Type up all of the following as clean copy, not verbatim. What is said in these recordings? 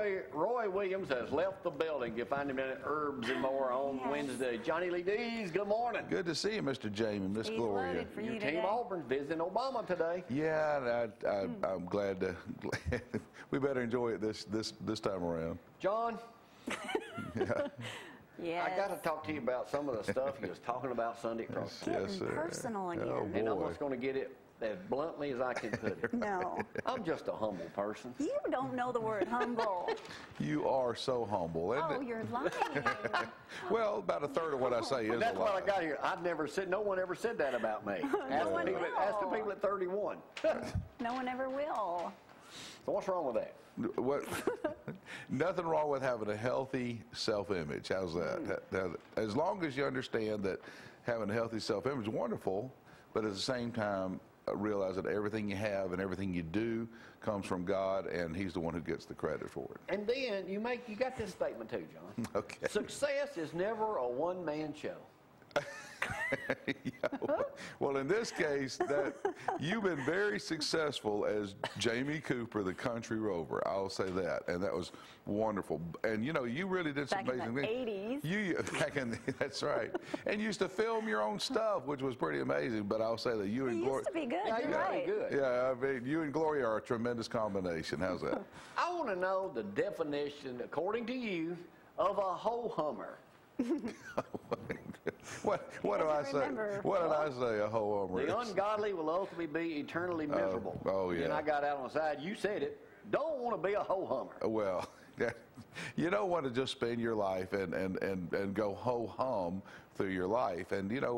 Roy Williams has left the building. You'll find him in Herbs and More on Wednesday. Johnny Lee Dees, good morning. Good to see you, Mr. Jamie, Miss Gloria. For you Team Auburn's visiting Obama today. Yeah, I'm glad to. We better enjoy it this time around. John. Yeah. Yes. I got to talk to you about some of the stuff he was talking about Sunday across. Yes, sir. Personal again. Oh, And I'm boy. just going to get it as bluntly as I can put it. No. I'm just a humble person. You don't know the word humble. You are so humble. Oh, you're lying. Well, about a third of what I say is That's a lie. what I got here. I've never said, no one ever said that about me. Ask the people at 31. No one ever will. So what's wrong with that? What? Nothing wrong with having a healthy self-image. How's that? As long as you understand that having a healthy self-image is wonderful, but at the same time, realize that everything you have and everything you do comes from God, and He's the one who gets the credit for it. And then you got this statement too, John. Okay. Success is never a one-man show. Yeah. Well, in this case, you've been very successful as Jamie Cooper, the country rover. I'll say that, and that was wonderful. And you really did some amazing things. Back in the 80s. Back in that's right. And you used to film your own stuff, which was pretty amazing. But I'll say that you and Gloria used to be good. Yeah, You're you're right. good. Yeah, I mean, you and Gloria are a tremendous combination. How's that? I want to know the definition, according to you, of a ho-hummer. What do I say? What did I say? A ho-hummer. The ungodly will ultimately be eternally miserable. Oh, yeah. And I got out on the side. You said it. Don't want to be a ho-hummer. Well, you don't want to just spend your life and go ho-hum through your life. And, a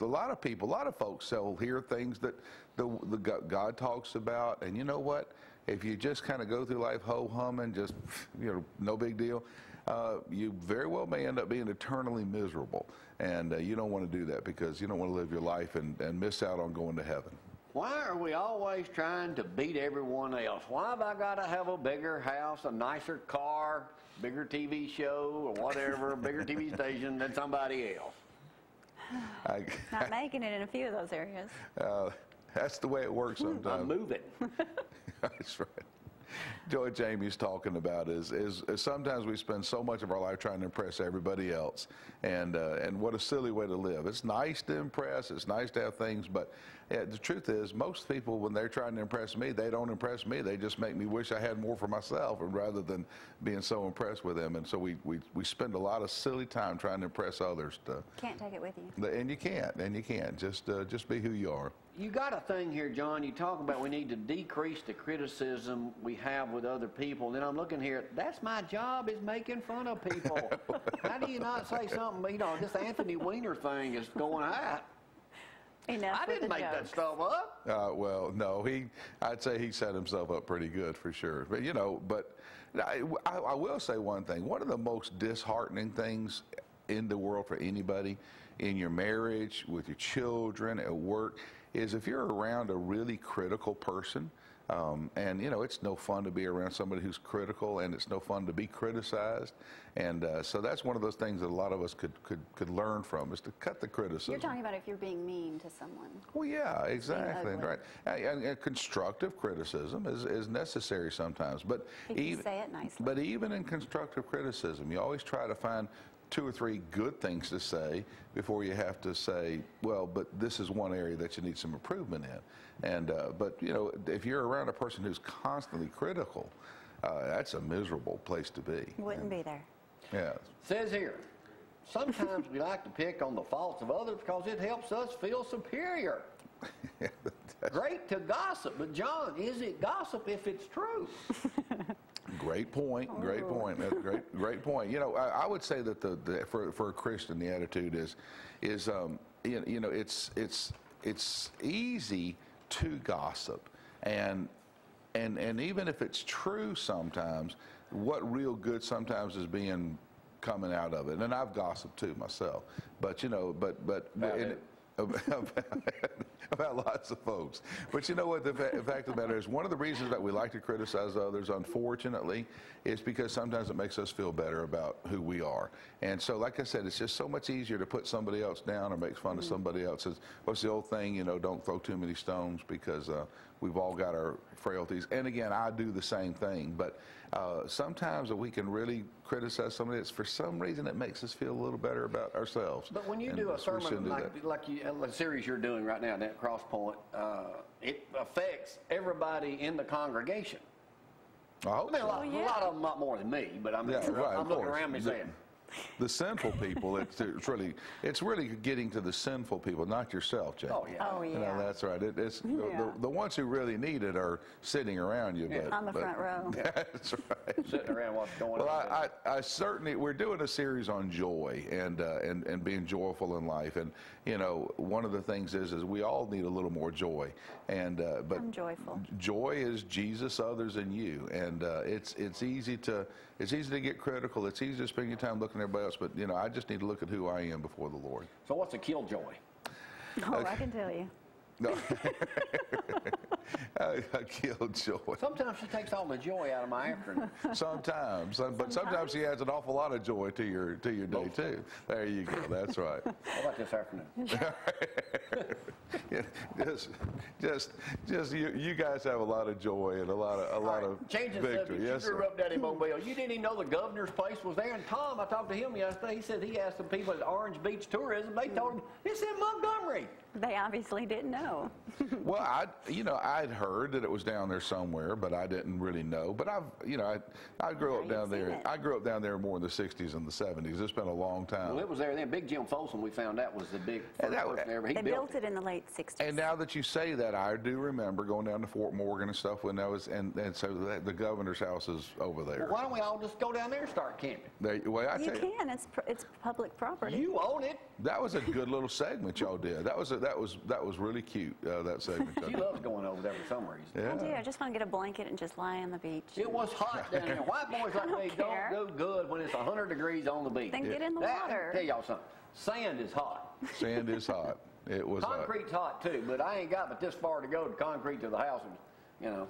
lot of folks hear things that God talks about. And you know what? If you just kind of go through life ho-humming, just, no big deal, you very well may end up being eternally miserable. And you don't want to do that because you don't want to live your life and miss out on going to heaven. Why are we always trying to beat everyone else? Why have I got to have a bigger house, a nicer car, bigger TV show, or whatever, bigger TV station than somebody else? Not making it in a few of those areas. That's the way it works sometimes. I'm moving. That's right. What Jamie's talking about is sometimes we spend so much of our life trying to impress everybody else, and what a silly way to live. It's nice to impress, it's nice to have things, but the truth is most people, when they're trying to impress me, they don't impress me. They just make me wish I had more for myself, and rather than being so impressed with them. And so we spend a lot of silly time trying to impress others. Can't take it with you. And you can't. Just be who you are. You got a thing here, John. You talk about we need to decrease the criticism we have with other people. Then I'm looking here. That's my job, is making fun of people. How do you not say something? This Anthony Weiner thing is going out. Enough I didn't make that stuff up. Well, no, I'd say he set himself up pretty good for sure. But I will say one thing. One of the most disheartening things in the world for anybody, in your marriage, with your children, at work, is if you're around a really critical person, and it's no fun to be around somebody who's critical, and it's no fun to be criticized, and so that's one of those things that a lot of us could learn from, is to cut the criticism. You're talking about if you're being mean to someone. Well, yeah, exactly, right. And constructive criticism is necessary sometimes, but say it nicely. But even in constructive criticism, you always try to find 2 or 3 good things to say before you have to say, well, but this is one area that you need some improvement in. And but if you're around a person who's constantly critical, that's a miserable place to be. Wouldn't be there. Yeah. Says here, sometimes we like to pick on the faults of others because it helps us feel superior. Great to gossip, but John, is it gossip if it's true? Great point. Great point. That's great point. I would say that for a Christian, the attitude is it's easy to gossip, and even if it's true, sometimes what real good sometimes is coming out of it. And I've gossiped too myself, but about lots of folks. But you know what, the fact of the matter is, one of the reasons that we like to criticize others, unfortunately, is because sometimes it makes us feel better about who we are. And so, like I said, it's just so much easier to put somebody else down or make fun of somebody else. What's the old thing, you know, don't throw too many stones, because we've all got our frailties. And again, I do the same thing. But sometimes we can really criticize somebody, it's for some reason it makes us feel a little better about ourselves. But when you And do a so we shouldn't sermon do that. like the series you're doing right now, that Cross Point, it affects everybody in the congregation. I hope I mean, a so. lot, a lot of them not more than me, but I'm, Yeah, right, I'm of looking course. around me saying, The sinful people, it's really getting to the sinful people, not yourself, Jake. oh yeah. Oh, yeah. You know, that's right. It's Yeah. the ones who really need it are sitting around you. Yeah. But, On the front row. That's right. Sitting around what's going Well, on. I certainly, we're doing a series on joy and being joyful in life, and you know, one of the things is we all need a little more joy, and but I'm joyful. joy is Jesus, others, and you, and it's easy to get critical. It's easy to spend your time looking at everybody else, but you know, I just need to look at who I am before the Lord. So what's a killjoy? Oh, I can tell you. No. I killed joy. Sometimes she takes all the joy out of my afternoon. Sometimes, but sometimes he adds an awful lot of joy to your day too. There you go. That's right. How about this afternoon? Yeah, just you guys have a lot of joy and a lot of Changing victory. subject, Yes, you grew sir. up down in Mobile. You didn't even know the governor's place was there. And Tom, I talked to him yesterday. He said he asked some people at Orange Beach Tourism. They told him it's in Montgomery. They obviously didn't know. Well, I'd heard that it was down there somewhere, but I didn't really know. But I grew up You've down seen there. it. I grew up down there more in the '60s and the '70s. It's been a long time. Well, it was there then. Big Jim Folsom, we found out, was the big And first that- person ever. He They built built it in the late 60s. And now that you say that, I do remember going down to Fort Morgan and stuff when that was, and so the governor's house is over there. Well, why don't we all just go down there and start camping? Well, I You tell you, can. It's public property. You own it. that was a good little segment y'all did. That was really cute. That segment. y'all She did. loves going over there for some reason. Yeah. I do. I just want to get a blanket and just lie on the beach. It was hot down there. White boys like don't me care. don't do good when it's 100 degrees on the beach. Then get in the That- water. Tell y'all something. Sand is hot. Sand is hot. It was hot. Concrete's hot too, but I ain't got but this far to go to concrete to the house. And, you know,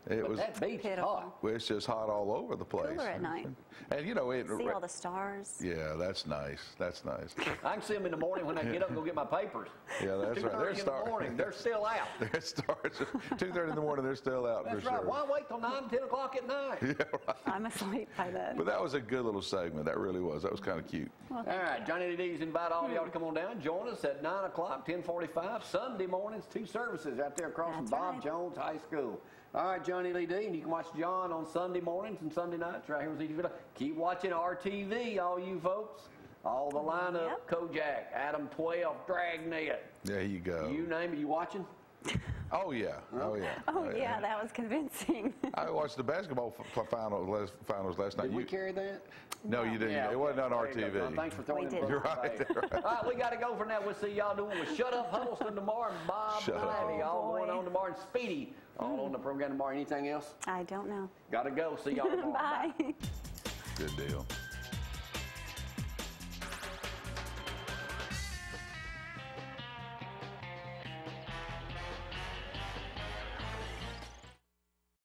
It but was. that beach is Pitiful. hot. Well, it's just hot all over the place. Cooler at night. And you know, See all the stars. yeah, that's nice. That's nice. I can see them in the morning when I get up and go get my papers. Yeah, that's right. 2:30 They're in the starting. morning. They're still out. It starts at 2:30 in the morning. They're still out That's for right. sure. Why wait till 9, 10 o'clock at night? I'm asleep by then. But that was a good little segment. That really was. That was kind of cute. All right, Johnny Lee D's invite all of y'all to come on down. Join us at 9 o'clock, 10:45, Sunday mornings, 2 services out there across from That's Bob right. Jones High School. All right, Johnny Lee D, and you can watch John on Sunday mornings and Sunday nights right here with ETV. Keep watching RTV, all you folks. All the lineup, Yep. Kojak, Adam 12, Dragnet. There you go. You name it, you watching? Oh yeah. Oh yeah. Oh, yeah, that was convincing. I watched the basketball finals last night. Did we You- carry that? No, you didn't. Yeah, It wasn't on there you go, RTV. John. Thanks for throwing We them didn't. books You're right, away. you're right. All right, we got to go for now. We'll see y'all doing with Shut Up Huddleston tomorrow and Bob Shut Up. Ivy all Oh, going boy. on tomorrow and Speedy all on the program tomorrow. Anything else? I don't know. Got to go. See y'all tomorrow. Bye. Good deal.